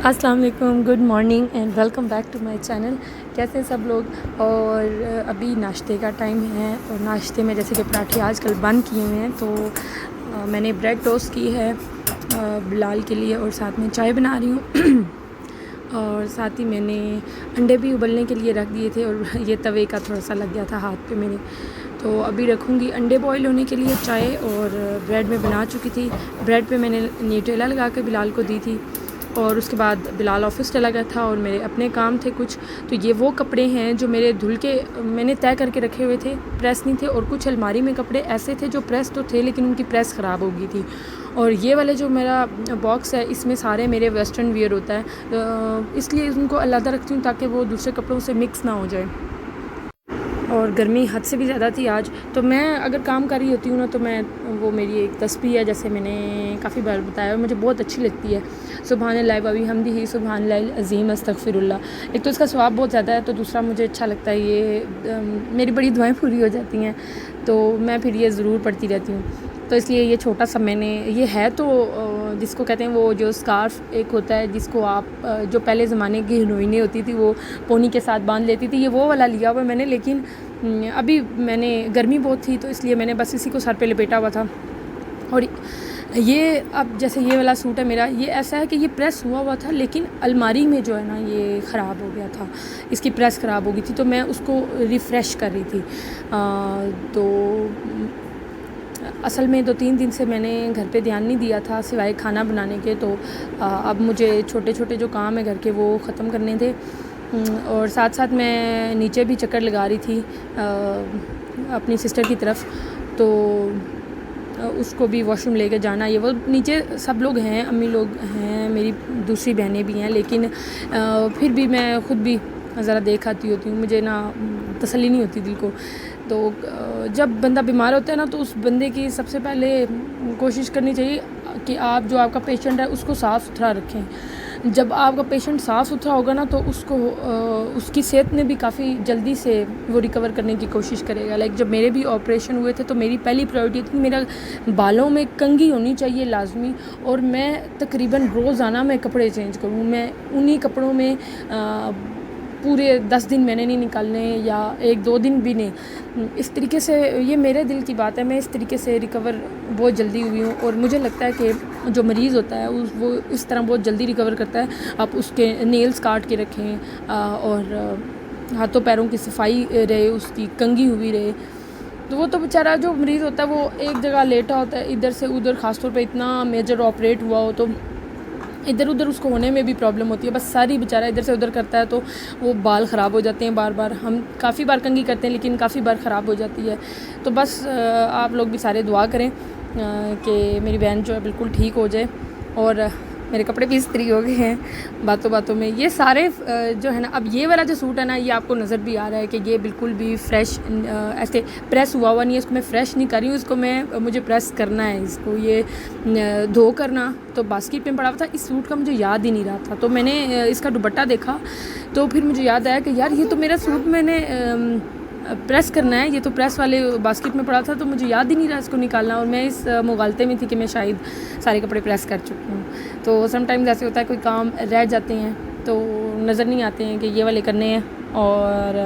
अस्सलाम वालेकुम, good morning and welcome back to my channel. कैसे हैं सब लोग। और अभी नाश्ते का टाइम है और नाश्ते में जैसे कि पराठे आजकल बंद किए हुए हैं तो मैंने ब्रेड टोस्ट की है बिलाल के लिए और साथ में चाय बना रही हूँ और साथ ही मैंने अंडे भी उबलने के लिए रख दिए थे और ये तवे का थोड़ा सा लग गया था हाथ पे मेरे, तो अभी रखूँगी अंडे बॉईल होने के लिए। चाय और ब्रेड में बना चुकी थी। ब्रेड पे मैंने न्यूटेला लगा के बिलाल को दी थी और उसके बाद बिलाल ऑफिस चला गया था और मेरे अपने काम थे कुछ। तो ये वो कपड़े हैं जो मेरे धुल के मैंने तय करके रखे हुए थे, प्रेस नहीं थे। और कुछ अलमारी में कपड़े ऐसे थे जो प्रेस तो थे लेकिन उनकी प्रेस ख़राब हो गई थी। और ये वाले जो मेरा बॉक्स है इसमें सारे मेरे वेस्टर्न वियर होता है, इसलिए उनको अलग रखती हूँ ताकि वो दूसरे कपड़ों से मिक्स ना हो जाए। और गर्मी हद से भी ज़्यादा थी आज, तो मैं अगर काम कर रही होती हूँ ना तो मैं वो मेरी एक तस्बीह है, जैसे मैंने काफ़ी बार बताया और मुझे बहुत अच्छी लगती है। सुबहानल्लाह व बिहम्दिही सुबहानल्लाहिल अज़ीम अस्तगफिरुल्लाह। एक तो इसका स्वाब बहुत ज़्यादा है, तो दूसरा मुझे अच्छा लगता है। ये मेरी बड़ी दुआएं पूरी हो जाती हैं तो मैं फिर ये ज़रूर पढ़ती रहती हूँ। तो इसलिए ये छोटा सा मैंने ये है तो जिसको कहते हैं वो जो स्कार्फ़ एक होता है जिसको आप जो पहले ज़माने की हीरोइनें होती थी वो पोनी के साथ बांध लेती थी, ये वो वाला लिया हुआ मैंने। लेकिन अभी मैंने गर्मी बहुत थी तो इसलिए मैंने बस इसी को सर पे लपेटा हुआ था। और ये अब जैसे ये वाला सूट है मेरा, ये ऐसा है कि ये प्रेस हुआ था लेकिन अलमारी में जो है ना ये ख़राब हो गया था, इसकी प्रेस ख़राब हो गई थी तो मैं उसको रिफ़्रेश कर रही थी। तो असल में 2-3 दिन से मैंने घर पे ध्यान नहीं दिया था सिवाय खाना बनाने के। तो अब मुझे छोटे छोटे जो काम है घर के वो ख़त्म करने थे। और साथ साथ मैं नीचे भी चक्कर लगा रही थी अपनी सिस्टर की तरफ, तो उसको भी वॉशरूम लेके जाना। ये वो नीचे सब लोग हैं, अम्मी लोग हैं, मेरी दूसरी बहनें भी हैं, लेकिन फिर भी मैं ख़ुद भी ज़रा देख आती होती हूँ, मुझे ना तसल्ली नहीं होती दिल को। तो जब बंदा बीमार होता है ना तो उस बंदे की सबसे पहले कोशिश करनी चाहिए कि आप जो आपका पेशेंट है उसको साफ़ सुथरा रखें। जब आपका पेशेंट साफ़ सुथरा होगा ना तो उसको उसकी सेहत में भी काफ़ी जल्दी से वो रिकवर करने की कोशिश करेगा। लाइक जब मेरे भी ऑपरेशन हुए थे तो मेरी पहली प्रायोरिटी थी मेरा बालों में कंघी होनी चाहिए लाजमी, और मैं तकरीबन रोज़ाना मैं कपड़े चेंज करूँ। मैं उन्हीं कपड़ों में पूरे 10 दिन मैंने नहीं निकालने या 1-2 दिन भी नहीं। इस तरीके से ये मेरे दिल की बात है, मैं इस तरीके से रिकवर बहुत जल्दी हुई हूँ। और मुझे लगता है कि जो मरीज़ होता है वो इस तरह बहुत जल्दी रिकवर करता है। आप उसके नेल्स काट के रखें और हाथों पैरों की सफाई रहे, उसकी कंघी हुई रहे। तो वो तो बेचारा जो मरीज़ होता है वो एक जगह लेटा होता है इधर से उधर, ख़ासतौर पे इतना मेजर ऑपरेट हुआ हो तो इधर उधर उसको होने में भी प्रॉब्लम होती है। बस सारी बेचारा इधर से उधर करता है तो वो बाल ख़राब हो जाते हैं बार बार। हम काफ़ी बार कंघी करते हैं लेकिन काफ़ी बार ख़राब हो जाती है। तो बस आप लोग भी सारे दुआ करें कि मेरी बहन जो है बिल्कुल ठीक हो जाए। और मेरे कपड़े भी इस्त्री हो गए हैं बातों बातों में। ये सारे जो है ना, अब ये वाला जो सूट है ना ये आपको नज़र भी आ रहा है कि ये बिल्कुल भी फ्रेश ऐसे प्रेस हुआ नहीं है। इसको मैं फ़्रेश नहीं कर रही हूँ, इसको मुझे प्रेस करना है। इसको ये धो करना तो बास्केट में पड़ा हुआ था। इस सूट का मुझे याद ही नहीं रहा था, तो मैंने इसका दुपट्टा देखा तो फिर मुझे याद आया कि यार ये तो मेरा सूट मैंने प्रेस करना है, ये तो प्रेस वाले बास्केट में पड़ा था, तो मुझे याद ही नहीं रहा इसको निकालना। और मैं इस मुगालते में थी कि मैं शायद सारे कपड़े प्रेस कर चुकी हूँ। तो समटाइम्स ऐसे होता है कोई काम रह जाते हैं तो नज़र नहीं आते हैं कि ये वाले करने हैं और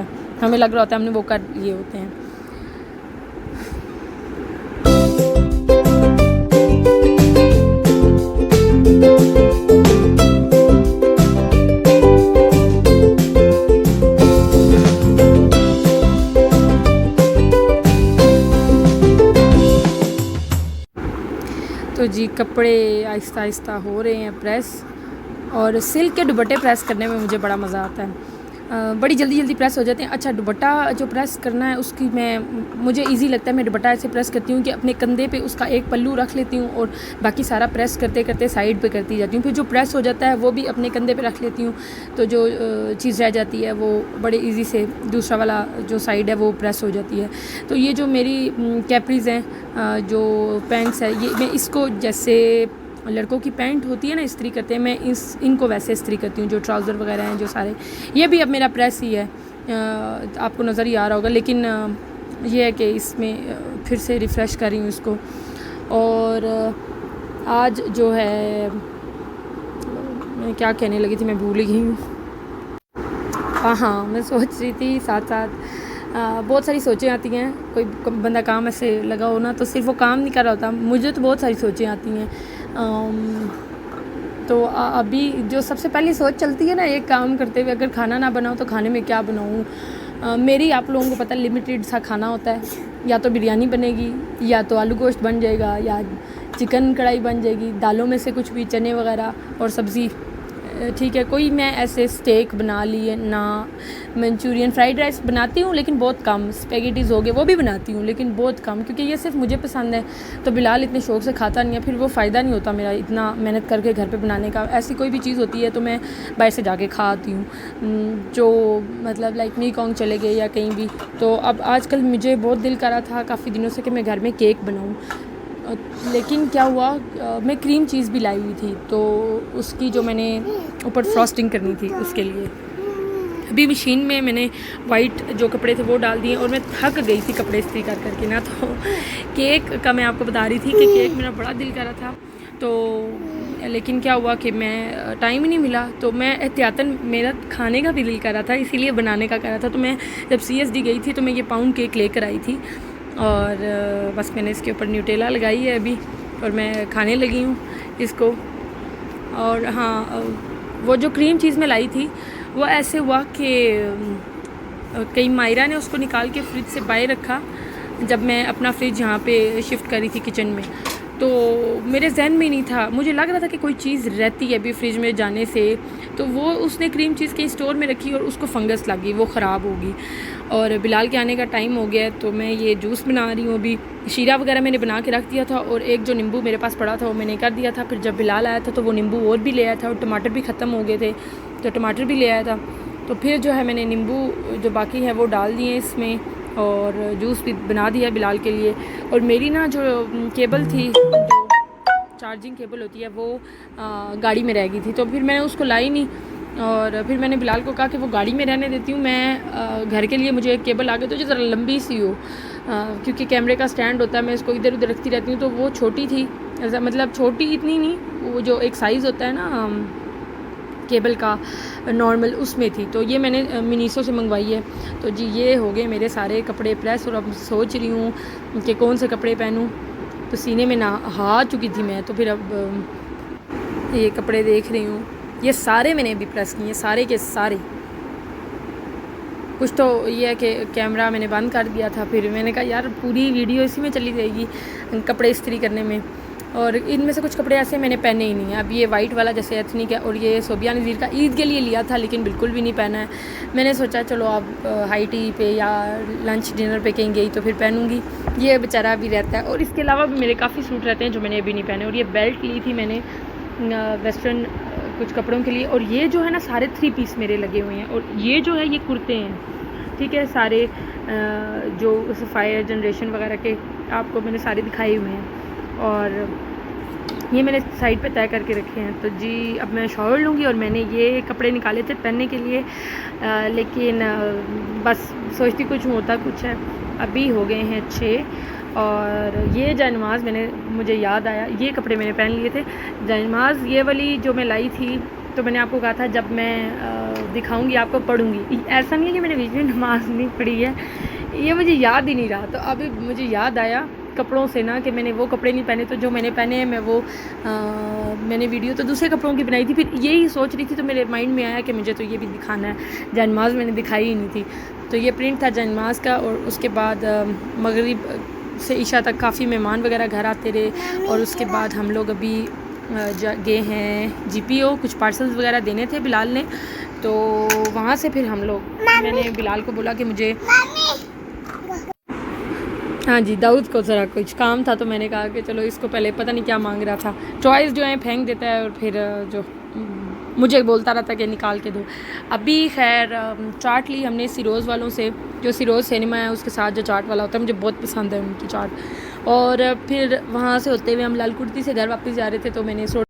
हमें लग रहा होता है हमने वो कर लिए होते हैं। तो जी कपड़े आहिस्ता आहिस्ता हो रहे हैं प्रेस, और सिल्क के दुपट्टे प्रेस करने में मुझे बड़ा मज़ा आता है। बड़ी जल्दी जल्दी प्रेस हो जाते हैं। अच्छा, दुपट्टा जो प्रेस करना है उसकी मुझे इजी लगता है। मैं दुपट्टा ऐसे प्रेस करती हूँ कि अपने कंधे पे उसका एक पल्लू रख लेती हूँ और बाकी सारा प्रेस करते करते साइड पे करती जाती हूँ। फिर जो प्रेस हो जाता है वो भी अपने कंधे पे रख लेती हूँ, तो जो चीज़ रह जाती है वो बड़े ईजी से दूसरा वाला जो साइड है वो प्रेस हो जाती है। तो ये जो मेरी कैप्रीज़ हैं, जो पैंट्स है, ये मैं इसको जैसे लड़कों की पैंट होती है ना इस्त्री करते हैं, मैं इनको वैसे इस्त्री करती हूँ। जो ट्राउज़र वगैरह हैं जो सारे, ये भी अब मेरा प्रेस ही है, आपको नज़र ही आ रहा होगा। लेकिन ये है कि इसमें फिर से रिफ़्रेश कर रही हूँ इसको। और आज जो है मैं क्या कहने लगी थी, मैं भूल गई हूँ। हाँ, मैं सोच रही थी साथ साथ बहुत सारी सोचें आती हैं। कोई बंदा काम ऐसे लगा हो ना, तो सिर्फ वो काम नहीं कर रहा होता। मुझे तो बहुत सारी सोचें आती हैं। तो अभी जो सबसे पहली सोच चलती है ना, एक काम करते हुए, अगर खाना ना बनाऊँ तो खाने में क्या बनाऊँ। मेरी, आप लोगों को पता, लिमिटेड सा खाना होता है। या तो बिरयानी बनेगी, या तो आलू गोश्त बन जाएगा, या चिकन कढ़ाई बन जाएगी, दालों में से कुछ भी, चने वगैरह और सब्ज़ी, ठीक है। कोई मैं ऐसे स्टेक बना लिए ना, मंचूरियन, फ्राइड राइस बनाती हूँ लेकिन बहुत कम। स्पेगेटीज़ हो गए वो भी बनाती हूँ लेकिन बहुत कम, क्योंकि ये सिर्फ मुझे पसंद है। तो बिलाल इतने शौक़ से खाता नहीं है, फिर वो फ़ायदा नहीं होता मेरा इतना मेहनत करके घर पे बनाने का। ऐसी कोई भी चीज़ होती है तो मैं बाहर से जाके खा आती हूँ, जो मतलब लाइक मीकॉन्ग चले गए या कहीं भी। तो अब आजकल मुझे बहुत दिल कर रहा था काफ़ी दिनों से कि मैं घर में केक बनाऊँ, लेकिन क्या हुआ, मैं क्रीम चीज़ भी लाई हुई थी, तो उसकी जो मैंने ऊपर फ्रॉस्टिंग करनी थी, उसके लिए अभी मशीन में मैंने वाइट जो कपड़े थे वो डाल दिए, और मैं थक गई थी कपड़े इस्त्री कर करके ना। तो केक का मैं आपको बता रही थी कि केक मेरा बड़ा दिल कर रहा था, तो लेकिन क्या हुआ कि मैं टाइम ही नहीं मिला। तो मैं एहतियातन, मेरा खाने का भी दिल कर रहा था, इसीलिए बनाने का कर रहा था। तो मैं जब CSD गई थी तो मैं ये पाउंड केक लेकर आई थी, और बस मैंने इसके ऊपर न्यूटेला लगाई है अभी, और मैं खाने लगी हूँ इसको। और हाँ, वो जो क्रीम चीज़ मैं लाई थी वो ऐसे हुआ कि कहीं मायरा ने उसको निकाल के फ्रिज से बाहर रखा, जब मैं अपना फ्रिज यहाँ पे शिफ्ट करी थी किचन में। तो मेरे जहन में नहीं था, मुझे लग रहा था कि कोई चीज़ रहती है अभी फ्रिज में जाने से, तो वो उसने क्रीम चीज़ के स्टोर में रखी और उसको फंगस लग गई, वो ख़राब होगी। और बिलाल के आने का टाइम हो गया है, तो मैं ये जूस बना रही हूँ अभी। शीरा वगैरह मैंने बना के रख दिया था, और एक जो नींबू मेरे पास पड़ा था वो मैंने कर दिया था। फिर जब बिलाल आया था तो वो नींबू और भी ले आया था, और टमाटर भी ख़त्म हो गए थे तो टमाटर भी ले आया था। तो फिर जो है मैंने नींबू जो बाकी है वो डाल दिए इसमें, और जूस भी बना दिया बिलाल के लिए। और मेरी ना जो केबल थी, जो चार्जिंग केबल होती है, वो गाड़ी में रह गई थी, तो फिर मैंने उसको लाई नहीं। और फिर मैंने बिलाल को कहा कि वो गाड़ी में रहने देती हूँ, मैं घर के लिए मुझे एक केबल आ गई तो जो ज़रा लंबी सी हो, क्योंकि कैमरे का स्टैंड होता है, मैं इसको इधर उधर रखती रहती हूँ। तो वो छोटी थी, मतलब छोटी इतनी नहीं, वो जो एक साइज़ होता है ना केबल का नॉर्मल, उसमें थी। तो ये मैंने मिनीसो से मंगवाई है। तो जी ये हो गए मेरे सारे कपड़े प्रेस, और अब सोच रही हूँ कि कौन से कपड़े पहनूँ। तो सीने में नहा चुकी थी मैं, तो फिर अब ये कपड़े देख रही हूँ। ये सारे मैंने अभी प्रेस किए, सारे के सारे। कुछ तो ये है कि कैमरा मैंने बंद कर दिया था, फिर मैंने कहा यार पूरी वीडियो इसी में चली जाएगी कपड़े इस्त्री करने में। और इनमें से कुछ कपड़े ऐसे मैंने पहने ही नहीं है। अब ये वाइट वाला जैसे एथनिक है, और ये सोबिया नज़ीर का ईद के लिए लिया था लेकिन बिल्कुल भी नहीं पहना है। मैंने सोचा चलो अब हाई टी पे या लंच डिनर पे कहीं गई तो फिर पहनूँगी। ये बेचारा भी रहता है, और इसके अलावा भी मेरे काफ़ी सूट रहते हैं जो मैंने अभी नहीं पहने। और ये बेल्ट ली थी मैंने वेस्टर्न कुछ कपड़ों के लिए, और ये जो है ना सारे 3 पीस मेरे लगे हुए हैं। और ये जो है ये कुर्ते हैं, ठीक है, सारे जो फायर जनरेशन वगैरह के आपको मैंने सारे दिखाए हुए हैं, और ये मैंने साइड पे तय करके रखे हैं। तो जी अब मैं शॉवर लूँगी, और मैंने ये कपड़े निकाले थे पहनने के लिए, लेकिन बस सोचती कुछ होता कुछ है। अभी हो गए हैं 6, और ये जयनमाज़ मुझे याद आया, ये कपड़े मैंने पहन लिए थे। जयनमाज़ ये वाली जो मैं लाई थी, तो मैंने आपको कहा था जब मैं दिखाऊंगी आपको पढ़ूंगी। ऐसा नहीं है कि मैंने बीच में नमाज़ नहीं पढ़ी है, ये मुझे याद ही नहीं रहा। तो अभी मुझे याद आया कपड़ों से ना कि मैंने वो कपड़े नहीं पहने, तो जो मैंने पहने हैं मैं वो मैंने वीडियो तो दूसरे कपड़ों की बनाई थी। फिर यही सोच रही थी तो मेरे माइंड में आया कि मुझे तो ये भी दिखाना है। जयनमाज़ मैंने दिखाई ही नहीं थी, तो ये प्रिंट था जयनमाज़ का। और उसके बाद मगरिब से ईशा तक काफ़ी मेहमान वगैरह घर आते रहे, और उसके बाद हम लोग अभी गए हैं GPO, कुछ पार्सल्स वगैरह देने थे बिलाल ने। तो वहाँ से फिर हम लोग, मैंने बिलाल को बोला कि मुझे, हाँ जी, दाऊद को ज़रा कुछ काम था, तो मैंने कहा कि चलो इसको पहले, पता नहीं क्या मांग रहा था, टॉयज़ जो है फेंक देता है, और फिर जो मुझे बोलता रहता कि निकाल के दो। अभी खैर चाट ली हमने सिरोज़ वालों से, जो सिरोज़ सिनेमा है उसके साथ जो चाट वाला होता है, मुझे बहुत पसंद है उनकी चाट। और फिर वहाँ से होते हुए हम लाल कुर्ती से घर वापस जा रहे थे, तो मैंने